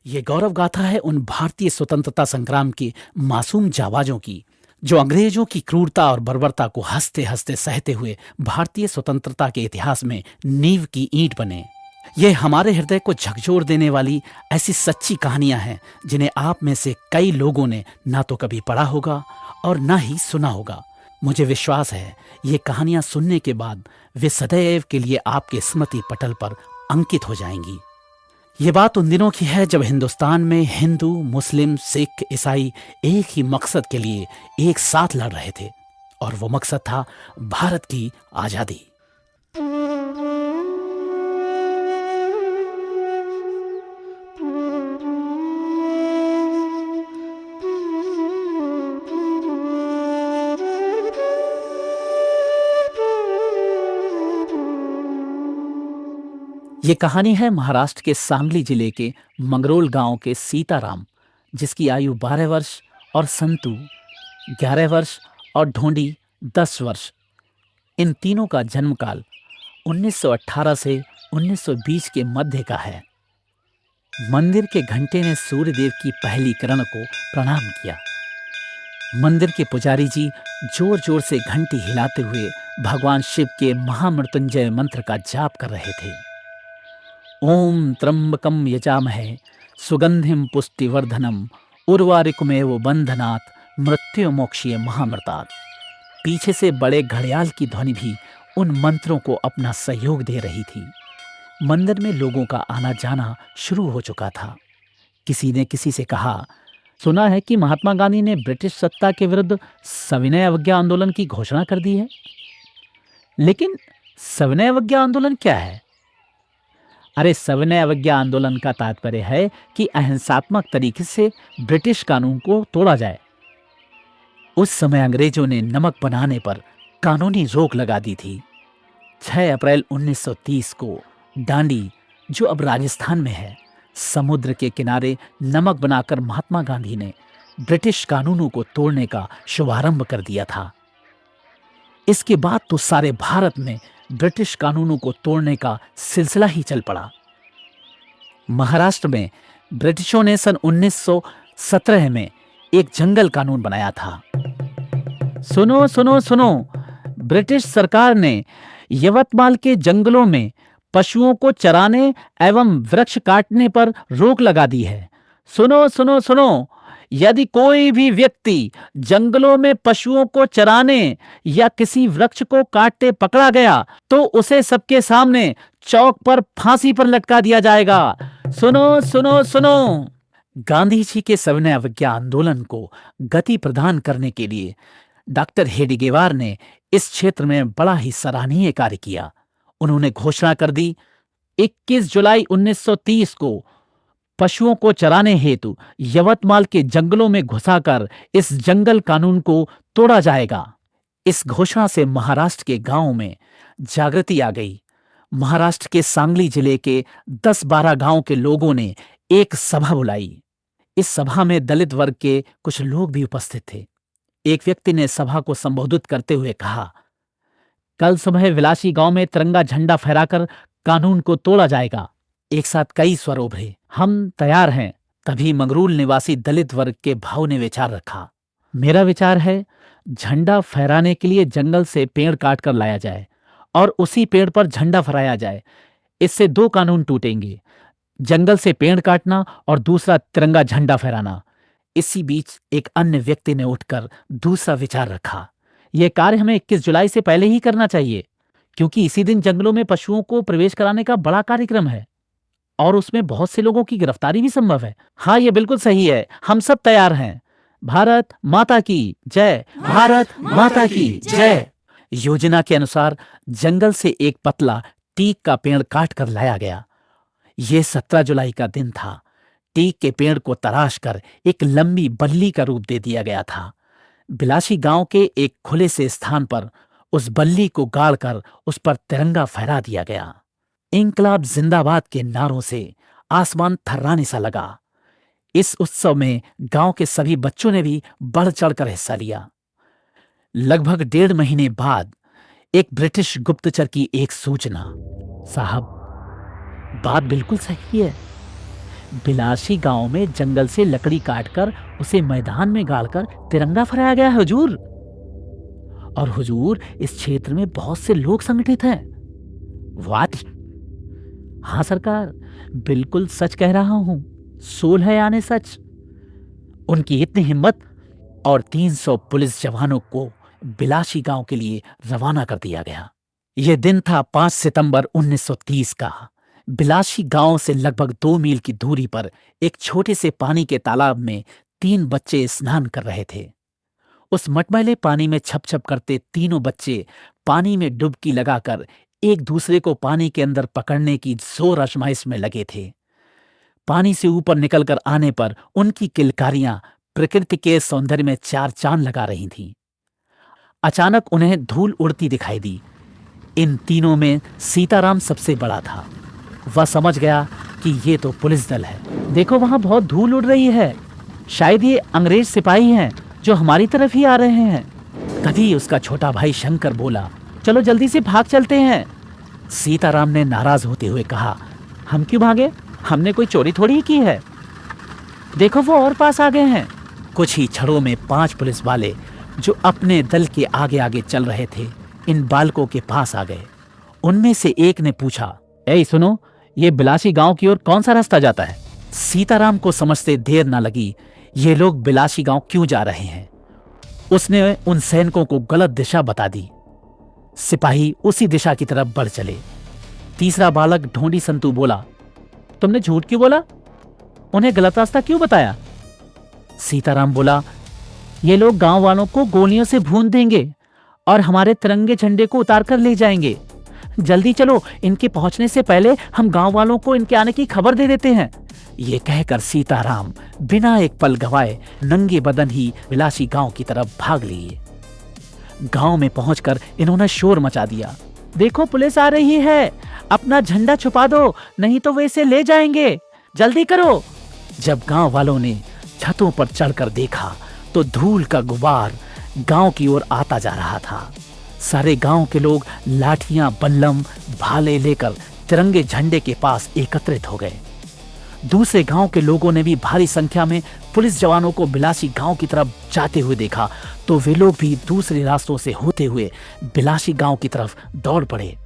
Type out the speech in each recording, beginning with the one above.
ये गौरव गाथा है उन भारतीय स्वतंत्रता संग्राम के मासूम जाबाजों की, जो अंग्रेजों की क्रूरता और बर्बरता को हंसते हंसते सहते हुए भारतीय स्वतंत्रता के इतिहास में नींव की ईंट बने। ये हमारे हृदय को झकझोर देने वाली ऐसी सच्ची कहानियां हैं जिन्हें आप में से कई लोगों ने ना तो कभी पढ़ा होगा और ना ही सुना होगा। मुझे विश्वास है ये कहानियां सुनने के बाद वे सदैव के लिए आपके स्मृति पटल पर अंकित हो जाएंगी। ये बात उन दिनों की है जब हिंदुस्तान में हिंदू, मुस्लिम, सिख, ईसाई एक ही मकसद के लिए एक साथ लड़ रहे थे, और वो मकसद था भारत की आजादी। ये कहानी है महाराष्ट्र के सांगली जिले के मंगरोल गांव के सीताराम, जिसकी आयु 12 वर्ष, और संतू 11 वर्ष, और ढोंडी 10 वर्ष। इन तीनों का जन्मकाल 1918 से 1920 के मध्य का है। मंदिर के घंटे ने सूर्यदेव की पहली किरण को प्रणाम किया। मंदिर के पुजारी जी जोर जोर से घंटी हिलाते हुए भगवान शिव के महामृत्युंजय मंत्र का जाप कर रहे थे। ओम त्र्यंबकम यजामहे सुगंधिम पुष्टिवर्धनम उर्वारुकमेव बंधनात् मृत्युमोक्षीय महामृतात्। पीछे से बड़े घड़ियाल की ध्वनि भी उन मंत्रों को अपना सहयोग दे रही थी। मंदिर में लोगों का आना जाना शुरू हो चुका था। किसी ने किसी से कहा, सुना है कि महात्मा गांधी ने ब्रिटिश सत्ता के विरुद्ध सविनय अवज्ञा आंदोलन की घोषणा कर दी है। लेकिन सविनय अवज्ञा आंदोलन क्या है? अरे, सविनय अवज्ञा आंदोलन का तात्पर्य है कि अहिंसात्मक तरीके से ब्रिटिश कानून को तोड़ा जाए। उस समय अंग्रेजों ने नमक बनाने पर कानूनी रोक लगा दी थी। 6 अप्रैल 1930 को डांडी, जो अब राजस्थान में है, समुद्र के किनारे नमक बनाकर महात्मा गांधी ने ब्रिटिश कानूनों को तोड़ने का शुभारंभ कर दिया था। इसके बाद तो सारे भारत में ब्रिटिश कानूनों को तोड़ने का सिलसिला ही चल पड़ा। महाराष्ट्र में ब्रिटिशों ने सन 1917 में एक जंगल कानून बनाया था। सुनो सुनो सुनो, ब्रिटिश सरकार ने यवतमाल के जंगलों में पशुओं को चराने एवं वृक्ष काटने पर रोक लगा दी है। सुनो सुनो सुनो, यदि कोई भी व्यक्ति जंगलों में पशुओं को चराने या किसी वृक्ष को काटते पकड़ा गया तो उसे सबके सामने चौक पर फांसी पर लटका दिया जाएगा। सुनो सुनो सुनो। गांधी जी के सविनय अवज्ञा आंदोलन को गति प्रदान करने के लिए डॉक्टर हेडगेवार ने इस क्षेत्र में बड़ा ही सराहनीय कार्य किया। उन्होंने घोषणा कर दी, 21 जुलाई 1930 को पशुओं को चराने हेतु यवतमाल के जंगलों में घुसाकर इस जंगल कानून को तोड़ा जाएगा। इस घोषणा से महाराष्ट्र के गांवों में जागृति आ गई। महाराष्ट्र के सांगली जिले के 10-12 गांव के लोगों ने एक सभा बुलाई। इस सभा में दलित वर्ग के कुछ लोग भी उपस्थित थे। एक व्यक्ति ने सभा को संबोधित करते हुए कहा, कल सुबह विलासी गांव में तिरंगा झंडा फहराकर कानून को तोड़ा जाएगा। एक साथ कई स्वर उभरे, हम तैयार हैं। तभी मंगरूल निवासी दलित वर्ग के भाव ने विचार रखा, मेरा विचार है झंडा फहराने के लिए जंगल से पेड़ काट कर लाया जाए और उसी पेड़ पर झंडा फहराया जाए। इससे 2 कानून टूटेंगे, जंगल से पेड़ काटना और दूसरा तिरंगा झंडा फहराना। इसी बीच एक अन्य व्यक्ति ने उठकर दूसरा विचार रखा, यह कार्य हमें 21 जुलाई से पहले ही करना चाहिए, क्योंकि इसी दिन जंगलों में पशुओं को प्रवेश कराने का बड़ा कार्यक्रम है और उसमें बहुत से लोगों की गिरफ्तारी भी संभव है। हाँ, ये बिल्कुल सही है, हम सब तैयार हैं। भारत माता की जय, भारत माता की जय। योजना के अनुसार जंगल से एक पतला टीक का पेड़ काट कर लाया गया। यह 17 जुलाई का दिन था। टीक के पेड़ को तराश कर एक लंबी बल्ली का रूप दे दिया गया था। बिलासी गांव के एक खुले से स्थान पर उस बल्ली को गाड़कर उस पर तिरंगा फहरा दिया गया। इंकलाब जिंदाबाद के नारों से आसमान थर्राने सा लगा। इस उत्सव में गांव के सभी बच्चों ने भी बढ़ चढ़कर हिस्सा लिया। लगभग 1.5 महीने बाद एक ब्रिटिश गुप्तचर की एक सूचना, साहब बात बिल्कुल सही है, बिलासी गांव में जंगल से लकड़ी काटकर उसे मैदान में गाड़कर तिरंगा फहराया गया है हुजूर। और हुजूर, इस क्षेत्र में बहुत से लोग संगठित हैं। व्हाट? हाँ सरकार, बिल्कुल सच कह रहा हूं, सोल है यानी सच। उनकी इतनी हिम्मत, और 300 पुलिस जवानों को बिलासी गांव के लिए रवाना कर दिया गया। यह दिन था 5 सितंबर 1930 का। बिलासी गांव से लगभग 2 मील की दूरी पर एक छोटे से पानी के तालाब में 3 बच्चे स्नान कर रहे थे। उस मटमैले पानी में छप छप करते तीनों बच्चे पानी में डुबकी लगाकर एक दूसरे को पानी के अंदर पकड़ने की जोर आजमाइश में लगे थे। पानी से ऊपर निकलकर आने पर उनकी किलकारियां प्रकृति के सौंदर्य में 4 चांद लगा रही थीं। अचानक उन्हें धूल उड़ती दिखाई दी। इन तीनों में सीताराम सबसे बड़ा था। वह समझ गया कि ये तो पुलिस दल है। देखो, वहां बहुत धूल उड़ रही है, शायद ये अंग्रेज सिपाही हैं जो हमारी तरफ ही आ रहे हैं। तभी उसका छोटा भाई शंकर बोला, चलो जल्दी से भाग चलते हैं। सीताराम ने नाराज होते हुए कहा, हम क्यों भागे? हमने कोई चोरी थोड़ी ही की है। देखो, वो और पास आ गए हैं। कुछ ही क्षणों में 5 पुलिस वाले जो अपने दल के आगे आगे चल रहे थे, इन बालकों के पास आ गए। उनमें से एक ने पूछा, ए सुनो, ये बिलासी गांव की ओर कौन सा रास्ता जाता है? सीताराम को समझते देर न लगी, ये लोग बिलासी गांव क्यों जा रहे हैं। उसने उन सैनिकों को गलत दिशा बता दी। सिपाही उसी दिशा की तरफ बढ़ चले। तीसरा बालक ढोंडी संतू बोला, तुमने झूठ क्यों बोला? उन्हें गलत रास्ता क्यों बताया? सीताराम बोला, ये लोग गांव वालों को गोलियों से भून देंगे और हमारे तिरंगे झंडे को उतार कर ले जाएंगे। जल्दी चलो, इनके पहुंचने से पहले हम गांव वालों को इनके आने की खबर दे देते हैं। ये कहकर सीताराम बिना एक पल गवाए नंगे बदन ही बिलासी गांव की तरफ भाग लिए। गांव में पहुंचकर इन्होंने शोर मचा दिया, देखो पुलिस आ रही है, अपना झंडा छुपा दो, नहीं तो वे इसे ले जाएंगे, जल्दी करो। जब गांव वालों ने छतों पर चढ़कर देखा तो धूल का गुबार गांव की ओर आता जा रहा था। सारे गांव के लोग लाठियां, बल्लम, भाले लेकर तिरंगे झंडे के पास एकत्रित हो गए। दूसरे गांव के लोगों ने भी भारी संख्या में पुलिस जवानों को बिलासी गांव की तरफ जाते हुए देखा तो वे लोग भी दूसरे रास्तों से होते हुए बिलासी गांव की तरफ दौड़ पड़े।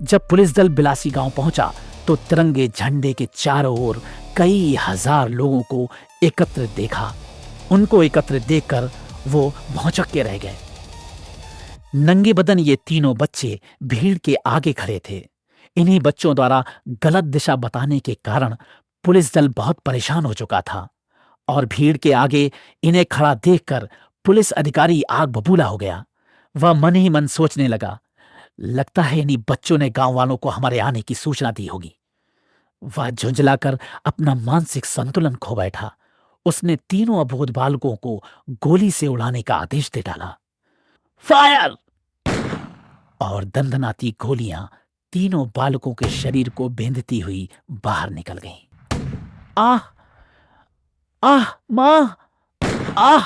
जब पुलिस दल बिलासी गांव पहुंचा तो तिरंगे झंडे के चारों ओर कई हजार लोगों को एकत्रित देखा। उनको एकत्रित देखकर वो भौचक्के रह गए। नंगे बदन ये तीनों बच्चे भीड़ के आगे खड़े थे। इन्हीं बच्चों द्वारा गलत दिशा बताने के कारण पुलिस दल बहुत परेशान हो चुका था और भीड़ के आगे इन्हें खड़ा देखकर पुलिस अधिकारी आग बबूला हो गया। वह मन ही मन सोचने लगा, लगता है इन्हीं बच्चों ने गांव वालों को हमारे आने की सूचना दी होगी। वह झुंझलाकर अपना मानसिक संतुलन खो बैठा। उसने तीनों अबोध बालकों को गोली से उड़ाने का आदेश दे डाला। फायर! और दंदनाती गोलियां तीनों बालकों के शरीर को बेंधती हुई बाहर निकल गईं। आह! आह! मां! आह!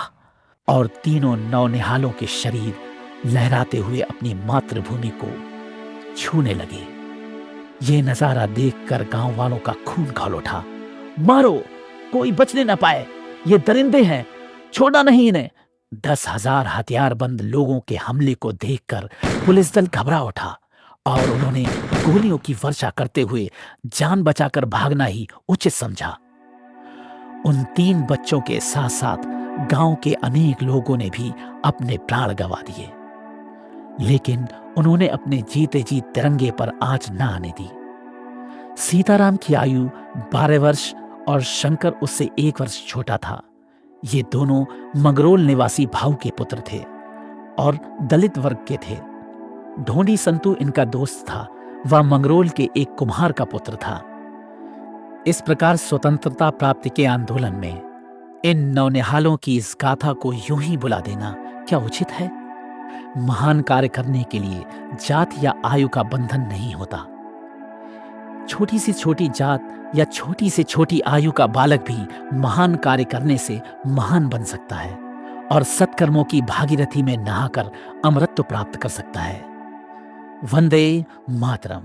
और तीनों नौनिहालों के शरीर लहराते हुए अपनी मातृभूमि को छूने लगे। ये नजारा देखकर गांव वालों का खून खौल उठा। मारो, कोई बचने न पाए, ये दरिंदे हैं, छोड़ना नहीं इन्हें। 10,000 हथियारबंद लोगों के हमले को देखकर पुलिस दल घबरा उठा और उन्होंने गोलियों की वर्षा करते हुए जान बचाकर भागना ही उचित समझा। उन 3 बच्चों के साथ साथ गांव के अनेक लोगों ने भी अपने प्राण गंवा दिए, लेकिन उन्होंने अपने जीते जी तिरंगे पर आंच न आने दी। सीताराम की आयु 12 वर्ष और शंकर उससे 1 वर्ष छोटा था। ये दोनों मंगरोल निवासी भाऊ के पुत्र थे और दलित वर्ग के थे। ढोंडी संतू इनका दोस्त था। वह मंगरोल के एक कुम्हार का पुत्र था। इस प्रकार स्वतंत्रता प्राप्ति के आंदोलन में इन नौनिहालों की इस गाथा को यूं ही बुला देना क्या उचित है? महान कार्य करने के लिए जात या आयु का बंधन नहीं होता। छोटी से छोटी जात या छोटी से छोटी आयु का बालक भी महान कार्य करने से महान बन सकता है और सत्कर्मों की भागीरथी में नहाकर अमरत्व प्राप्त कर सकता है। वंदे मातरम।